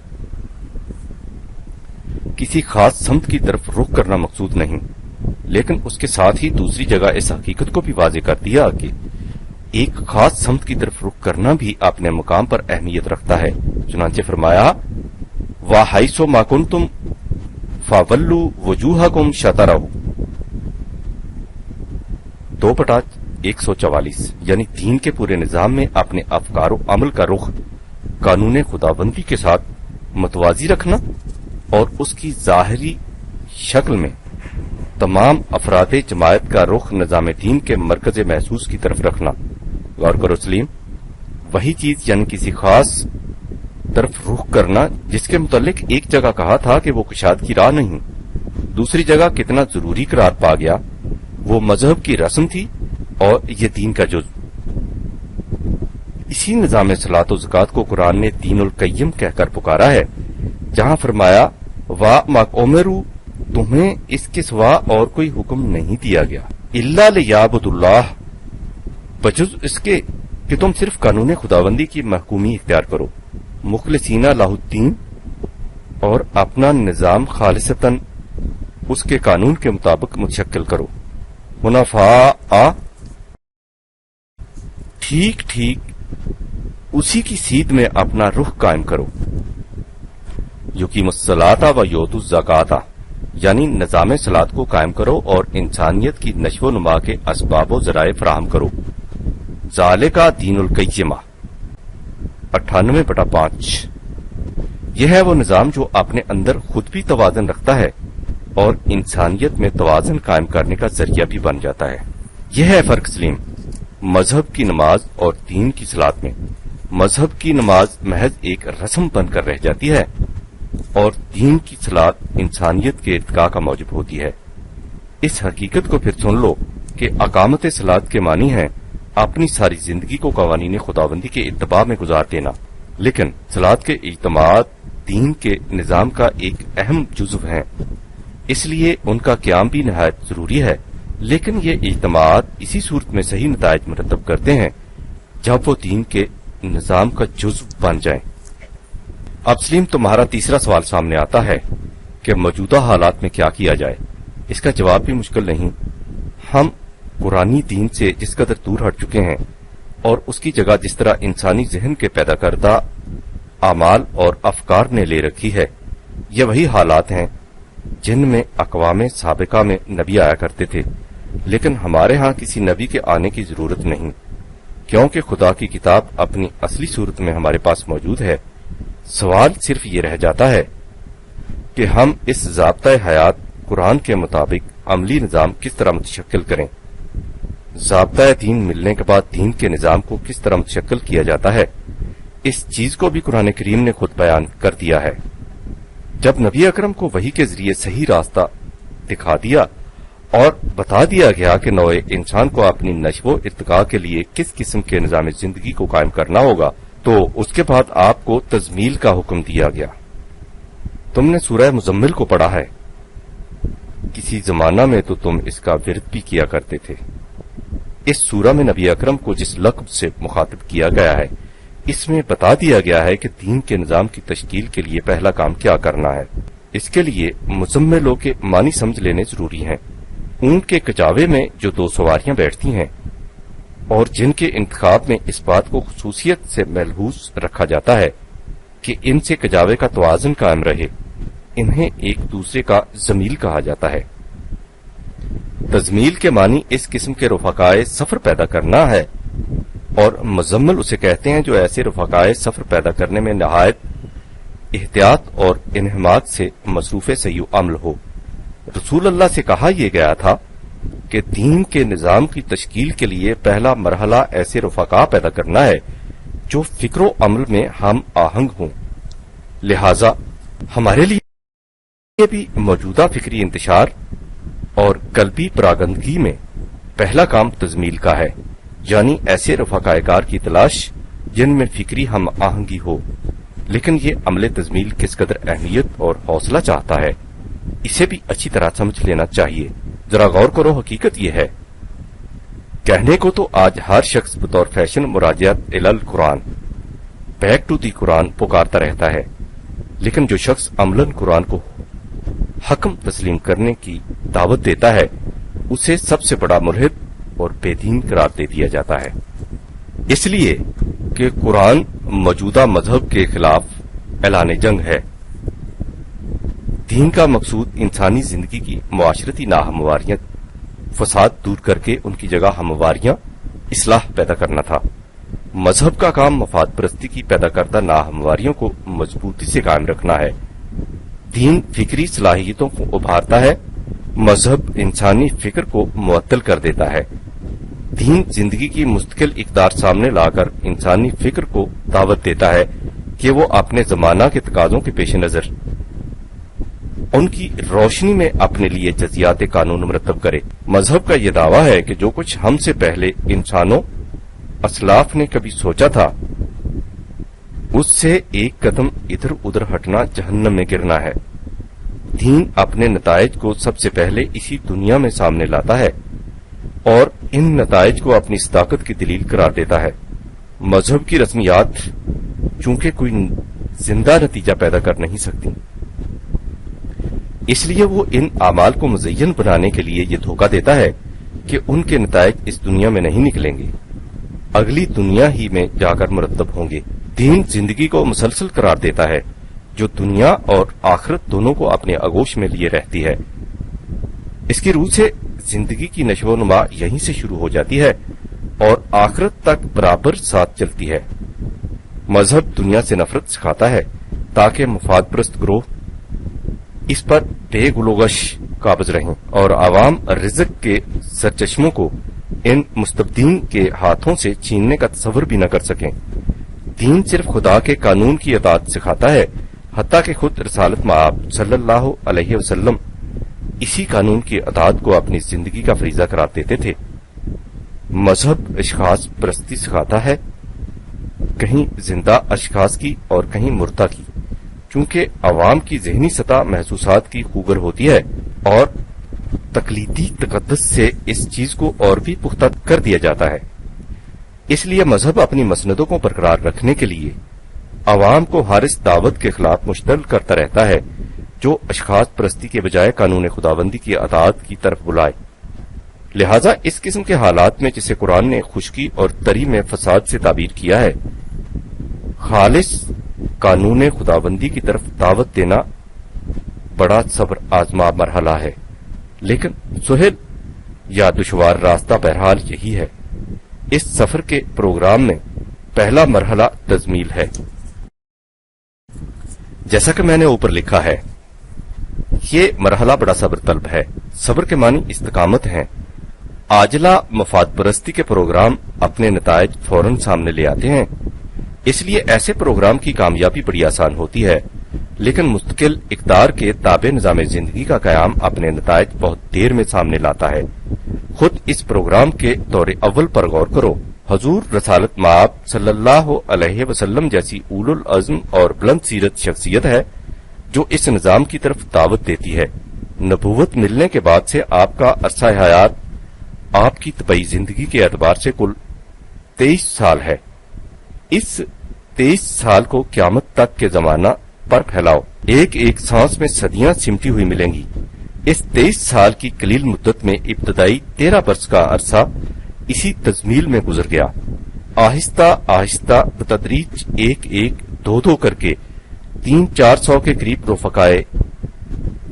A: کسی خاص سمت کی طرف رخ کرنا مقصود نہیں. لیکن اس کے ساتھ ہی دوسری جگہ اس حقیقت کو بھی واضح کر دیا کہ ایک خاص سمت کی طرف رخ کرنا بھی اپنے مقام پر اہمیت رکھتا ہے. چنانچہ فرمایا وَحَيْثُ مَا كُنتُمْ فَوَلُّوا وُجُوهَكُمْ شَطْرَهُ 2/144، یعنی دین کے پورے نظام میں اپنے افکار و عمل کا رخ قانون خداوندی کے ساتھ متوازی رکھنا اور اس کی ظاہری شکل میں تمام افراد جماعت کا رخ نظام دین کے مرکز محسوس کی طرف رکھنا. غور کرو سلیم، وہی چیز یعنی کسی خاص طرف رخ کرنا جس کے متعلق ایک جگہ کہا تھا کہ وہ کشاد کی راہ نہیں، دوسری جگہ کتنا ضروری قرار پا گیا. وہ مذہب کی رسم تھی اور یہ دین کا جزو. اسی نظام صلاۃ و زکوٰۃ کو قرآن نے دین القیم کہہ کر پکارا ہے، جہاں فرمایا وَمَا أُمِرُوا، تمہیں اس کے سوا اور کوئی حکم نہیں دیا گیا اِلَّا لِيَعْبُدُوا اللَّهَ، بجز اس کے کہ تم صرف قانون خداوندی کی محکومی اختیار کرو، مخلصین لہ الدین، اور اپنا نظام خالصتاً اس کے قانون کے مطابق متشکل کرو. حنفاء، ٹھیک ٹھیک اسی کی سیدھ میں اپنا رخ قائم کرو. یقیم الصلاۃ و یؤتوا الزکاۃ، یعنی نظام صلاۃ کو قائم کرو اور انسانیت کی نشو و نما کے اسباب و ذرائع فراہم کرو. ذالک دین القیمہ 98/5، یہ ہے وہ نظام جو اپنے اندر خود بھی توازن رکھتا ہے اور انسانیت میں توازن قائم کرنے کا ذریعہ بھی بن جاتا ہے. یہ ہے فرق سلیم مذہب کی نماز اور دین کی صلاۃ میں. مذہب کی نماز محض ایک رسم بن کر رہ جاتی ہے اور دین کی صلاۃ انسانیت کے ارتقاء کا موجب ہوتی ہے. اس حقیقت کو پھر سن لو کہ اقامت صلاۃ کے معنی ہیں اپنی ساری زندگی کو قوانین خداوندی کے اتباع میں گزار دینا. لیکن صلاۃ کے اجتماعات دین کے نظام کا ایک اہم جزو ہیں، اس لیے ان کا قیام بھی نہایت ضروری ہے. لیکن یہ اجتماعات اسی صورت میں صحیح نتائج مرتب کرتے ہیں جب وہ دین کے نظام کا جزو بن جائیں. اب سلیم تمہارا تیسرا سوال سامنے آتا ہے کہ موجودہ حالات میں کیا کیا جائے. اس کا جواب بھی مشکل نہیں. ہم قرآنی دین سے جس قدر دور ہٹ چکے ہیں اور اس کی جگہ جس طرح انسانی ذہن کے پیدا کردہ اعمال اور افکار نے لے رکھی ہے، یہ وہی حالات ہیں جن میں اقوام سابقہ میں نبی آیا کرتے تھے. لیکن ہمارے ہاں کسی نبی کے آنے کی ضرورت نہیں، کیونکہ خدا کی کتاب اپنی اصلی صورت میں ہمارے پاس موجود ہے. سوال صرف یہ رہ جاتا ہے کہ ہم اس ضابطۂ حیات قرآن کے مطابق عملی نظام کس طرح متشکل کریں. ضابطۂ دین ملنے کے بعد دین کے نظام کو کس طرح متشکل کیا جاتا ہے، اس چیز کو بھی قرآن کریم نے خود بیان کر دیا ہے. جب نبی اکرم کو وحی کے ذریعے صحیح راستہ دکھا دیا اور بتا دیا گیا کہ نوع انسان کو اپنی نشو و ارتقاء کے لیے کس قسم کے نظام زندگی کو قائم کرنا ہوگا، تو اس کے بعد آپ کو تزمیل کا حکم دیا گیا. تم نے سورہ مزمل کو پڑھا ہے، کسی زمانہ میں تو تم اس کا ورد بھی کیا کرتے تھے. اس سورہ میں نبی اکرم کو جس لقب سے مخاطب کیا گیا ہے، اس میں بتا دیا گیا ہے کہ دین کے نظام کی تشکیل کے لیے پہلا کام کیا کرنا ہے. اس کے لیے مزملوں کے معنی سمجھ لینے ضروری ہیں. اونٹ کے کچاوے میں جو 2 سواریاں بیٹھتی ہیں اور جن کے انتخاب میں اس بات کو خصوصیت سے ملحوظ رکھا جاتا ہے کہ ان سے کجاوے کا توازن قائم رہے، انہیں ایک دوسرے کا ضمیل کہا جاتا ہے. تزمیل کے معنی اس قسم کے رفقائے سفر پیدا کرنا ہے، اور مزمل اسے کہتے ہیں جو ایسے رفقائے سفر پیدا کرنے میں نہایت احتیاط اور انہماک سے مصروف سعی و عمل ہو۔ رسول اللہ سے کہا یہ گیا تھا کہ دین کے نظام کی تشکیل کے لیے پہلا مرحلہ ایسے رفقا پیدا کرنا ہے جو فکر و عمل میں ہم آہنگ ہوں۔ لہذا ہمارے لیے بھی موجودہ فکری انتشار اور قلبی پراگندگی میں پہلا کام تزمیل کا ہے، یعنی ایسے رفقائے کار کی تلاش جن میں فکری ہم آہنگی ہو۔ لیکن یہ عمل تزمیل کس قدر اہمیت اور حوصلہ چاہتا ہے، اسے بھی اچھی طرح سمجھ لینا چاہیے۔ ذرا غور کرو، حقیقت یہ ہے، کہنے کو تو آج ہر شخص بطور فیشن مراجعت القرآن، بیک ٹو دی قرآن پکارتا رہتا ہے، لیکن جو شخص عملاً قرآن کو حکم تسلیم کرنے کی دعوت دیتا ہے اسے سب سے بڑا ملحد اور بے دین قرار دے دیا جاتا ہے، اس لیے کہ قرآن موجودہ مذہب کے خلاف اعلان جنگ ہے۔ دین کا مقصود انسانی زندگی کی معاشرتی ناہمواریاں فساد دور کر کے ان کی جگہ ہمواریاں اصلاح پیدا کرنا تھا۔ مذہب کا کام مفاد پرستی کی پیدا کردہ ناہمواریوں کو مضبوطی سے قائم رکھنا ہے۔ دین فکری صلاحیتوں کو ابھارتا ہے، مذہب انسانی فکر کو معطل کر دیتا ہے۔ دین زندگی کی مستقل اقدار سامنے لا کر انسانی فکر کو دعوت دیتا ہے کہ وہ اپنے زمانہ کے تقاضوں کے پیش نظر ان کی روشنی میں اپنے لیے جزیات قانون مرتب کرے۔ مذہب کا یہ دعویٰ ہے کہ جو کچھ ہم سے پہلے انسانوں اسلاف نے کبھی سوچا تھا اس سے ایک قدم ادھر ادھر ہٹنا جہنم میں گرنا ہے۔ دین اپنے نتائج کو سب سے پہلے اسی دنیا میں سامنے لاتا ہے اور ان نتائج کو اپنی صداقت کی دلیل قرار دیتا ہے۔ مذہب کی رسمیات چونکہ کوئی زندہ نتیجہ پیدا کر نہیں سکتی، اس لیے وہ ان اعمال کو مزین بنانے کے لیے یہ دھوکہ دیتا ہے کہ ان کے نتائج اس دنیا میں نہیں نکلیں گے، اگلی دنیا ہی میں جا کر مرتب ہوں گے۔ دین زندگی کو مسلسل قرار دیتا ہے جو دنیا اور آخرت دونوں کو اپنے آغوش میں لیے رہتی ہے۔ اس کی روح سے زندگی کی نشو و نما یہیں سے شروع ہو جاتی ہے اور آخرت تک برابر ساتھ چلتی ہے۔ مذہب دنیا سے نفرت سکھاتا ہے تاکہ مفاد پرست گروہ اس پر بے گلوگش قابض رہیں اور عوام رزق کے سرچشموں کو ان مستبدین کے ہاتھوں سے چھیننے کا تصور بھی نہ کر سکیں۔ دین صرف خدا کے قانون کی اطاعت سکھاتا ہے، حتیٰ کہ خود رسالت مآب صلی اللہ علیہ وسلم اسی قانون کی اطاعت کو اپنی زندگی کا فریضہ قرار دیتے تھے۔ مذہب اشخاص پرستی سکھاتا ہے، کہیں زندہ اشخاص کی اور کہیں مردہ کی، چونکہ عوام کی ذہنی سطح محسوسات کی خوگر ہوتی ہے اور تقلیدی تقدس سے اس چیز کو اور بھی پختہ کر دیا جاتا ہے۔ اس لیے مذہب اپنی مسندوں کو برقرار رکھنے کے لیے عوام کو ہر اس دعوت کے خلاف مشتعل کرتا رہتا ہے جو اشخاص پرستی کے بجائے قانون خداوندی کی اطاعت کی طرف بلائے۔ لہذا اس قسم کے حالات میں جسے قرآن نے خشکی اور تری میں فساد سے تعبیر کیا ہے، خالص قانون خداوندی کی طرف دعوت دینا بڑا صبر آزما مرحلہ ہے، لیکن سہل یا دشوار راستہ بہرحال یہی ہے۔ اس سفر کے پروگرام میں پہلا مرحلہ تزمیل ہے۔ جیسا کہ میں نے اوپر لکھا ہے، یہ مرحلہ بڑا صبر طلب ہے۔ صبر کے معنی استقامت ہیں۔ عاجلہ مفاد پرستی کے پروگرام اپنے نتائج فوراً سامنے لے آتے ہیں، اس لیے ایسے پروگرام کی کامیابی بڑی آسان ہوتی ہے، لیکن مستقل اقدار کے تابع نظام زندگی کا قیام اپنے نتائج بہت دیر میں سامنے لاتا ہے۔ خود اس پروگرام کے دور اول پر غور کرو۔ حضور رسالت مآب صلی اللہ علیہ وسلم جیسی اولو العزم اور بلند سیرت شخصیت ہے جو اس نظام کی طرف دعوت دیتی ہے۔ نبوت ملنے کے بعد سے آپ کا عرصہ حیات آپ کی طبعی زندگی کے اعتبار سے کل 23 سال ہے۔ اس 23 سال کو قیامت تک کے زمانہ پر پھیلاؤ، ایک ایک سانس میں صدیاں سمٹی ہوئی ملیں گی۔ اس 23 سال کی قلیل مدت میں ابتدائی 13 برس کا عرصہ اسی تزمیل میں گزر گیا۔ آہستہ آہستہ بتدریج ایک ایک دو دو کر کے 300-400 کے قریب رفقائے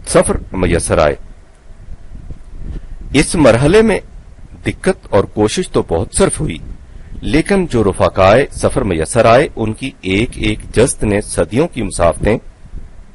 A: سفر میسر آئے۔ اس مرحلے میں دقت اور کوشش تو بہت صرف ہوئی، لیکن جو رفقائے سفر میسر آئے ان کی ایک ایک جست نے صدیوں کی مسافتیں